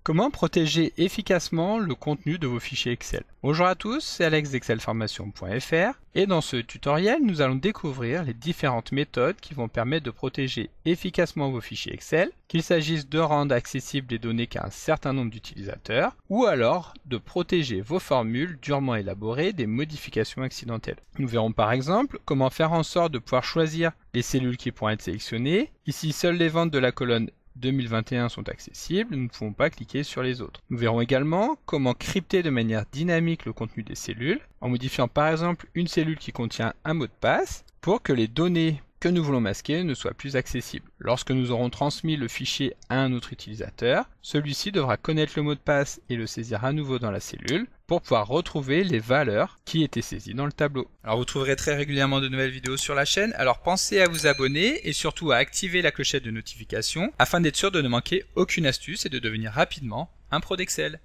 Comment protéger efficacement le contenu de vos fichiers Excel? Bonjour à tous, c'est Alex d'excelformation.fr et dans ce tutoriel, nous allons découvrir les différentes méthodes qui vont permettre de protéger efficacement vos fichiers Excel, qu'il s'agisse de rendre accessibles les données qu'à un certain nombre d'utilisateurs ou alors de protéger vos formules durement élaborées des modifications accidentelles. Nous verrons par exemple comment faire en sorte de pouvoir choisir les cellules qui pourront être sélectionnées. Ici, seules les ventes de la colonne 2021 sont accessibles, nous ne pouvons pas cliquer sur les autres. Nous verrons également comment crypter de manière dynamique le contenu des cellules, en modifiant par exemple une cellule qui contient un mot de passe, pour que les données que nous voulons masquer ne soient plus accessibles. Lorsque nous aurons transmis le fichier à un autre utilisateur, celui-ci devra connaître le mot de passe et le saisir à nouveau dans la cellule pour pouvoir retrouver les valeurs qui étaient saisies dans le tableau. Alors vous trouverez très régulièrement de nouvelles vidéos sur la chaîne, alors pensez à vous abonner et surtout à activer la clochette de notification afin d'être sûr de ne manquer aucune astuce et de devenir rapidement un pro d'Excel.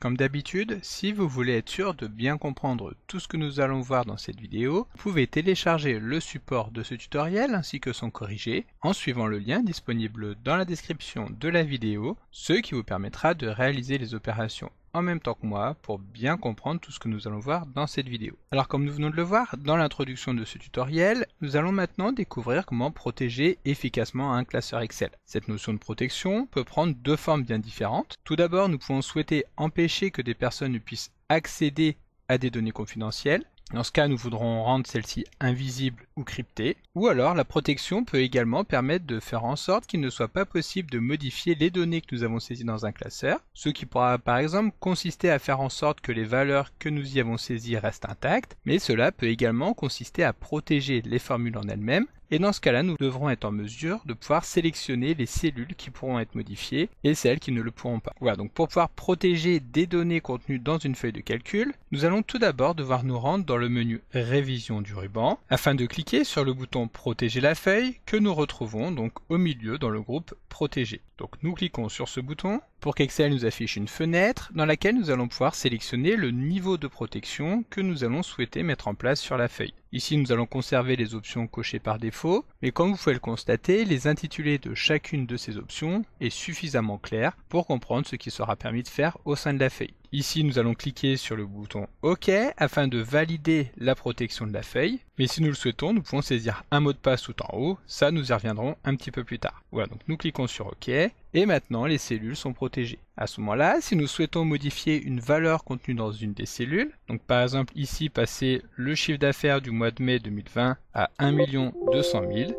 Comme d'habitude, si vous voulez être sûr de bien comprendre tout ce que nous allons voir dans cette vidéo, vous pouvez télécharger le support de ce tutoriel ainsi que son corrigé en suivant le lien disponible dans la description de la vidéo, ce qui vous permettra de réaliser les opérations en même temps que moi pour bien comprendre tout ce que nous allons voir dans cette vidéo. Alors comme nous venons de le voir dans l'introduction de ce tutoriel, nous allons maintenant découvrir comment protéger efficacement un classeur Excel. Cette notion de protection peut prendre deux formes bien différentes. Tout d'abord, nous pouvons souhaiter empêcher que des personnes ne puissent accéder à des données confidentielles. Dans ce cas, nous voudrons rendre celles-ci invisibles ou cryptées. Ou alors, la protection peut également permettre de faire en sorte qu'il ne soit pas possible de modifier les données que nous avons saisies dans un classeur, ce qui pourra par exemple consister à faire en sorte que les valeurs que nous y avons saisies restent intactes, mais cela peut également consister à protéger les formules en elles-mêmes. Et dans ce cas-là, nous devrons être en mesure de pouvoir sélectionner les cellules qui pourront être modifiées et celles qui ne le pourront pas. Voilà, donc pour pouvoir protéger des données contenues dans une feuille de calcul, nous allons tout d'abord devoir nous rendre dans le menu Révision du ruban afin de cliquer sur le bouton Protéger la feuille que nous retrouvons donc au milieu dans le groupe Protéger. Donc nous cliquons sur ce bouton pour qu'Excel nous affiche une fenêtre dans laquelle nous allons pouvoir sélectionner le niveau de protection que nous allons souhaiter mettre en place sur la feuille. Ici, nous allons conserver les options cochées par défaut, mais comme vous pouvez le constater, les intitulés de chacune de ces options est suffisamment clair pour comprendre ce qui sera permis de faire au sein de la feuille. Ici, nous allons cliquer sur le bouton OK afin de valider la protection de la feuille, mais si nous le souhaitons, nous pouvons saisir un mot de passe tout en haut, ça nous y reviendrons un petit peu plus tard. Voilà, donc nous cliquons sur OK, et maintenant les cellules sont protégées. À ce moment-là, si nous souhaitons modifier une valeur contenue dans une des cellules, donc par exemple ici passer le chiffre d'affaires du mois de mai 2020 à 1 200 000,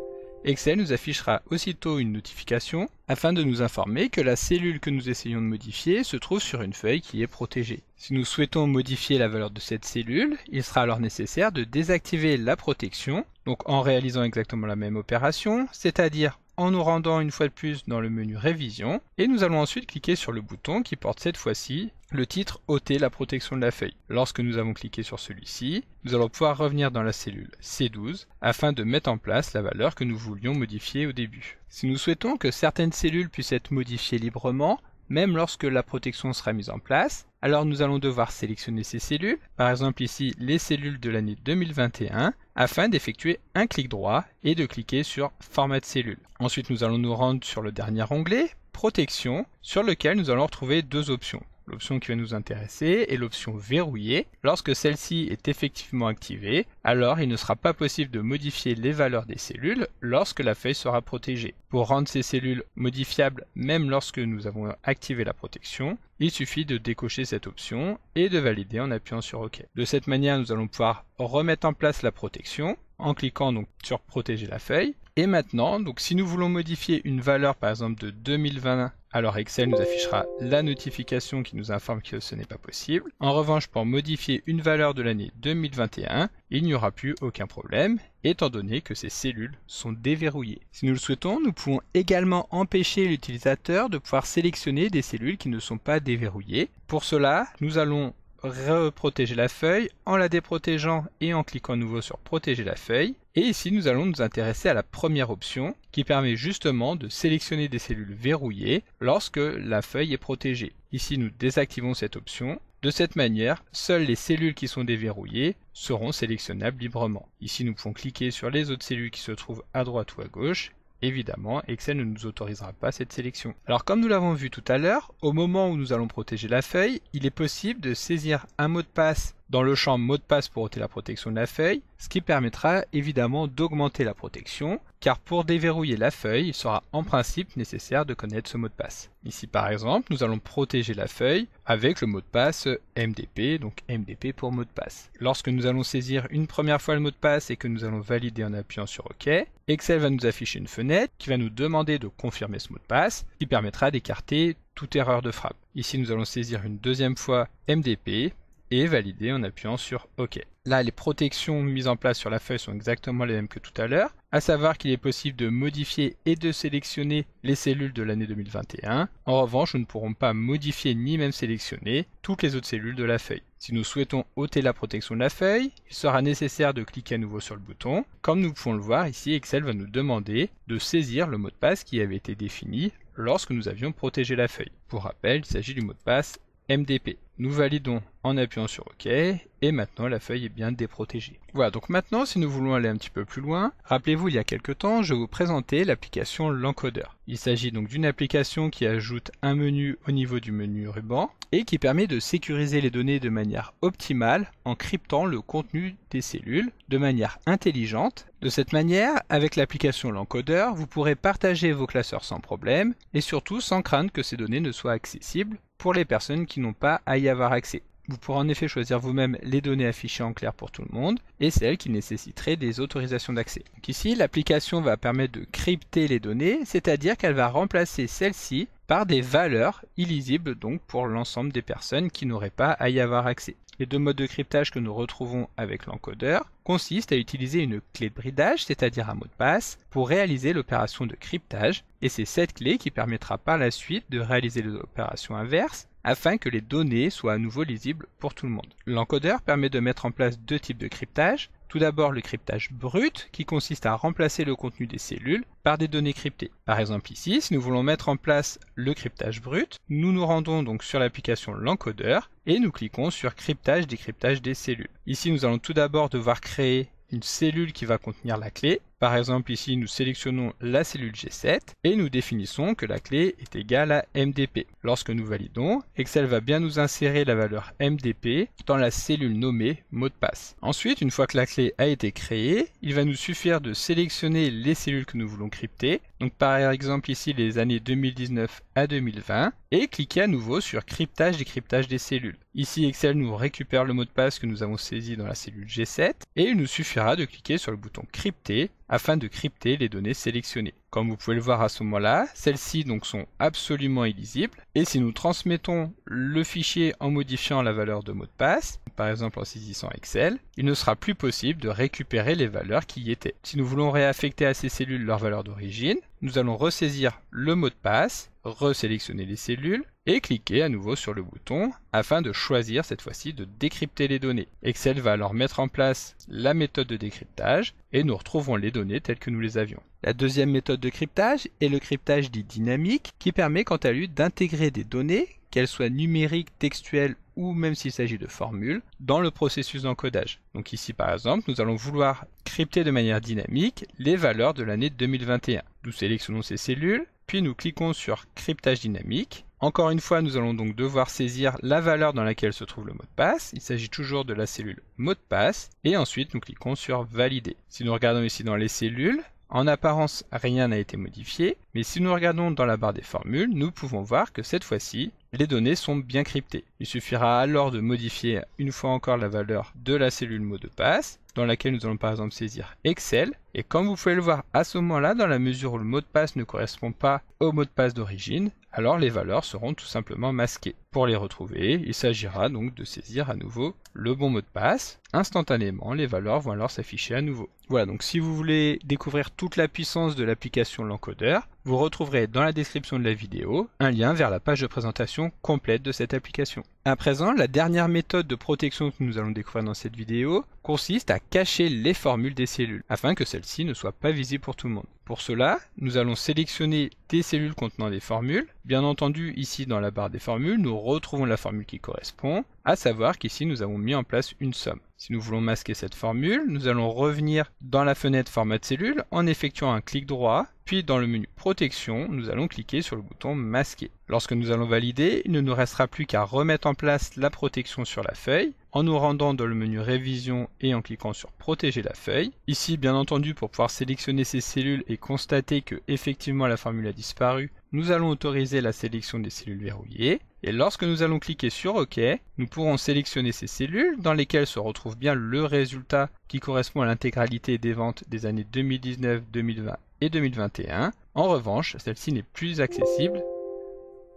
Excel nous affichera aussitôt une notification afin de nous informer que la cellule que nous essayons de modifier se trouve sur une feuille qui est protégée. Si nous souhaitons modifier la valeur de cette cellule, il sera alors nécessaire de désactiver la protection, donc en réalisant exactement la même opération, c'est-à-dire en nous rendant une fois de plus dans le menu Révision, et nous allons ensuite cliquer sur le bouton qui porte cette fois-ci le titre ôter la protection de la feuille. Lorsque nous avons cliqué sur celui-ci, nous allons pouvoir revenir dans la cellule C12 afin de mettre en place la valeur que nous voulions modifier au début. Si nous souhaitons que certaines cellules puissent être modifiées librement, même lorsque la protection sera mise en place, alors nous allons devoir sélectionner ces cellules, par exemple ici les cellules de l'année 2021, afin d'effectuer un clic droit et de cliquer sur Format de cellule. Ensuite nous allons nous rendre sur le dernier onglet, Protection, sur lequel nous allons retrouver deux options. L'option qui va nous intéresser est l'option verrouillée. Lorsque celle-ci est effectivement activée, alors il ne sera pas possible de modifier les valeurs des cellules lorsque la feuille sera protégée. Pour rendre ces cellules modifiables même lorsque nous avons activé la protection, il suffit de décocher cette option et de valider en appuyant sur OK. De cette manière, nous allons pouvoir remettre en place la protection en cliquant donc sur Protéger la feuille. Et maintenant, donc si nous voulons modifier une valeur par exemple de 2020, alors Excel nous affichera la notification qui nous informe que ce n'est pas possible. En revanche, pour modifier une valeur de l'année 2021, il n'y aura plus aucun problème, étant donné que ces cellules sont déverrouillées. Si nous le souhaitons, nous pouvons également empêcher l'utilisateur de pouvoir sélectionner des cellules qui ne sont pas déverrouillées. Pour cela, nous allons reprotéger la feuille en la déprotégeant et en cliquant à nouveau sur Protéger la feuille. Et ici, nous allons nous intéresser à la première option qui permet justement de sélectionner des cellules verrouillées lorsque la feuille est protégée. Ici, nous désactivons cette option De cette manière, seules les cellules qui sont déverrouillées seront sélectionnables librement. Ici, nous pouvons cliquer sur les autres cellules qui se trouvent à droite ou à gauche. Évidemment, Excel ne nous autorisera pas cette sélection. Alors comme nous l'avons vu tout à l'heure, au moment où nous allons protéger la feuille, il est possible de saisir un mot de passe dans le champ mot de passe pour ôter la protection de la feuille, ce qui permettra évidemment d'augmenter la protection, car pour déverrouiller la feuille, il sera en principe nécessaire de connaître ce mot de passe. Ici par exemple, nous allons protéger la feuille avec le mot de passe MDP, donc MDP pour mot de passe. Lorsque nous allons saisir une première fois le mot de passe et que nous allons valider en appuyant sur OK, Excel va nous afficher une fenêtre qui va nous demander de confirmer ce mot de passe, qui permettra d'écarter toute erreur de frappe. Ici nous allons saisir une deuxième fois MDP, et valider en appuyant sur OK. Là, les protections mises en place sur la feuille sont exactement les mêmes que tout à l'heure, à savoir qu'il est possible de modifier et de sélectionner les cellules de l'année 2021. En revanche, nous ne pourrons pas modifier ni même sélectionner toutes les autres cellules de la feuille. Si nous souhaitons ôter la protection de la feuille, il sera nécessaire de cliquer à nouveau sur le bouton. Comme nous pouvons le voir ici, Excel va nous demander de saisir le mot de passe qui avait été défini lorsque nous avions protégé la feuille. Pour rappel, il s'agit du mot de passe MDP. Nous validons en appuyant sur OK et maintenant la feuille est bien déprotégée. Voilà, donc maintenant si nous voulons aller un petit peu plus loin, rappelez-vous il y a quelques temps je vous présentais l'application l'encodeur. Il s'agit donc d'une application qui ajoute un menu au niveau du menu ruban et qui permet de sécuriser les données de manière optimale en cryptant le contenu des cellules de manière intelligente. De cette manière, avec l'application l'encodeur, vous pourrez partager vos classeurs sans problème et surtout sans craindre que ces données ne soient accessibles pour les personnes qui n'ont pas à y avoir accès. Vous pourrez en effet choisir vous-même les données affichées en clair pour tout le monde et celles qui nécessiteraient des autorisations d'accès. Donc ici, l'application va permettre de crypter les données, c'est-à-dire qu'elle va remplacer celles-ci par des valeurs illisibles donc pour l'ensemble des personnes qui n'auraient pas à y avoir accès. Les deux modes de cryptage que nous retrouvons avec l'encodeur consistent à utiliser une clé de bridage, c'est-à-dire un mot de passe, pour réaliser l'opération de cryptage, et c'est cette clé qui permettra par la suite de réaliser l'opération inverse, afin que les données soient à nouveau lisibles pour tout le monde. L'encodeur permet de mettre en place deux types de cryptage. Tout d'abord le cryptage brut, qui consiste à remplacer le contenu des cellules par des données cryptées. Par exemple ici, si nous voulons mettre en place le cryptage brut, nous nous rendons donc sur l'application l'encodeur et nous cliquons sur cryptage, décryptage des cellules. Ici nous allons tout d'abord devoir créer une cellule qui va contenir la clé. Par exemple ici nous sélectionnons la cellule G7 et nous définissons que la clé est égale à MDP. Lorsque nous validons, Excel va bien nous insérer la valeur MDP dans la cellule nommée mot de passe. Ensuite, une fois que la clé a été créée, il va nous suffire de sélectionner les cellules que nous voulons crypter. Donc par exemple ici les années 2019 à 2020 et cliquer à nouveau sur cryptage, décryptage des cellules. Ici Excel nous récupère le mot de passe que nous avons saisi dans la cellule G7 et il nous suffira de cliquer sur le bouton crypter afin de crypter les données sélectionnées. Comme vous pouvez le voir à ce moment-là, celles-ci donc sont absolument illisibles et si nous transmettons le fichier en modifiant la valeur de mot de passe, par exemple en saisissant Excel, il ne sera plus possible de récupérer les valeurs qui y étaient. Si nous voulons réaffecter à ces cellules leur valeur d'origine, nous allons ressaisir le mot de passe, resélectionner les cellules et cliquer à nouveau sur le bouton afin de choisir cette fois-ci de décrypter les données. Excel va alors mettre en place la méthode de décryptage et nous retrouvons les données telles que nous les avions. La deuxième méthode de cryptage est le cryptage dit dynamique qui permet quant à lui d'intégrer des données, qu'elles soient numériques, textuelles ou même s'il s'agit de formules, dans le processus d'encodage. Donc ici par exemple, nous allons vouloir crypter de manière dynamique les valeurs de l'année 2021. Nous sélectionnons ces cellules, puis nous cliquons sur cryptage dynamique. Encore une fois, nous allons donc devoir saisir la valeur dans laquelle se trouve le mot de passe. Il s'agit toujours de la cellule mot de passe. Et ensuite, nous cliquons sur valider. Si nous regardons ici dans les cellules, en apparence, rien n'a été modifié. Mais si nous regardons dans la barre des formules, nous pouvons voir que cette fois-ci, les données sont bien cryptées. Il suffira alors de modifier une fois encore la valeur de la cellule mot de passe, dans laquelle nous allons par exemple saisir Excel. Et comme vous pouvez le voir à ce moment-là, dans la mesure où le mot de passe ne correspond pas au mot de passe d'origine, alors les valeurs seront tout simplement masquées. Pour les retrouver, il s'agira donc de saisir à nouveau le bon mot de passe. Instantanément, les valeurs vont alors s'afficher à nouveau. Voilà, donc si vous voulez découvrir toute la puissance de l'application l'encodeur, vous retrouverez dans la description de la vidéo un lien vers la page de présentation complète de cette application. À présent, la dernière méthode de protection que nous allons découvrir dans cette vidéo consiste à cacher les formules des cellules, afin que celles-ci ne soient pas visibles pour tout le monde. Pour cela, nous allons sélectionner des cellules contenant des formules. Bien entendu, ici dans la barre des formules, nous retrouvons la formule qui correspond, à savoir qu'ici nous avons mis en place une somme. Si nous voulons masquer cette formule, nous allons revenir dans la fenêtre Format de cellule en effectuant un clic droit, puis dans le menu Protection, nous allons cliquer sur le bouton Masquer. Lorsque nous allons valider, il ne nous restera plus qu'à remettre en place la protection sur la feuille, en nous rendant dans le menu Révision et en cliquant sur Protéger la feuille. Ici, bien entendu, pour pouvoir sélectionner ces cellules et constater que effectivement la formule a disparu, nous allons autoriser la sélection des cellules verrouillées. Et lorsque nous allons cliquer sur OK, nous pourrons sélectionner ces cellules dans lesquelles se retrouve bien le résultat qui correspond à l'intégralité des ventes des années 2019, 2020 et 2021. En revanche, celle-ci n'est plus accessible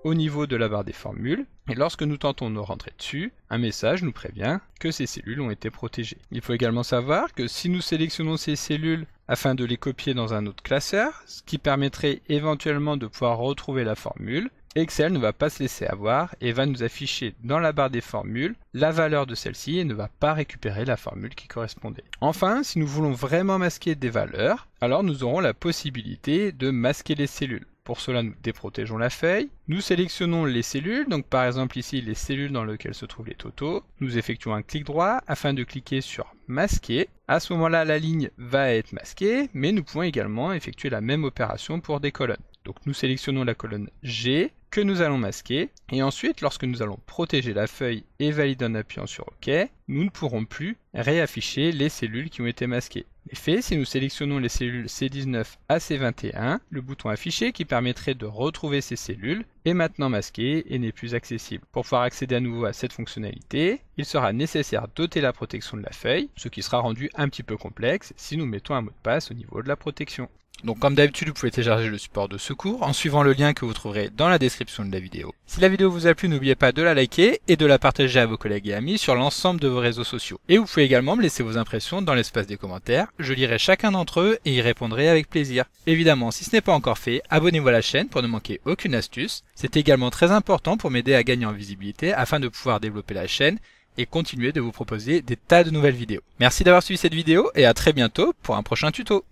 au niveau de la barre des formules. Et lorsque nous tentons de rentrer dessus, un message nous prévient que ces cellules ont été protégées. Il faut également savoir que si nous sélectionnons ces cellules afin de les copier dans un autre classeur, ce qui permettrait éventuellement de pouvoir retrouver la formule, Excel ne va pas se laisser avoir et va nous afficher dans la barre des formules la valeur de celle-ci et ne va pas récupérer la formule qui correspondait. Enfin, si nous voulons vraiment masquer des valeurs, alors nous aurons la possibilité de masquer les cellules. Pour cela, nous déprotégeons la feuille, nous sélectionnons les cellules, donc par exemple ici les cellules dans lesquelles se trouvent les totaux, nous effectuons un clic droit afin de cliquer sur masquer. À ce moment-là, la ligne va être masquée, mais nous pouvons également effectuer la même opération pour des colonnes. Donc nous sélectionnons la colonne G que nous allons masquer et ensuite lorsque nous allons protéger la feuille et valider en appuyant sur OK, nous ne pourrons plus réafficher les cellules qui ont été masquées. En effet, si nous sélectionnons les cellules C19 à C21, le bouton affiché qui permettrait de retrouver ces cellules est maintenant masqué et n'est plus accessible. Pour pouvoir accéder à nouveau à cette fonctionnalité, il sera nécessaire d'ôter la protection de la feuille, ce qui sera rendu un petit peu complexe si nous mettons un mot de passe au niveau de la protection. Donc comme d'habitude, vous pouvez télécharger le support de secours en suivant le lien que vous trouverez dans la description de la vidéo. Si la vidéo vous a plu, n'oubliez pas de la liker et de la partager à vos collègues et amis sur l'ensemble de vos réseaux sociaux. Et vous pouvez également me laisser vos impressions dans l'espace des commentaires, je lirai chacun d'entre eux et y répondrai avec plaisir. Évidemment, si ce n'est pas encore fait, abonnez-vous à la chaîne pour ne manquer aucune astuce. C'est également très important pour m'aider à gagner en visibilité afin de pouvoir développer la chaîne et continuer de vous proposer des tas de nouvelles vidéos. Merci d'avoir suivi cette vidéo et à très bientôt pour un prochain tuto.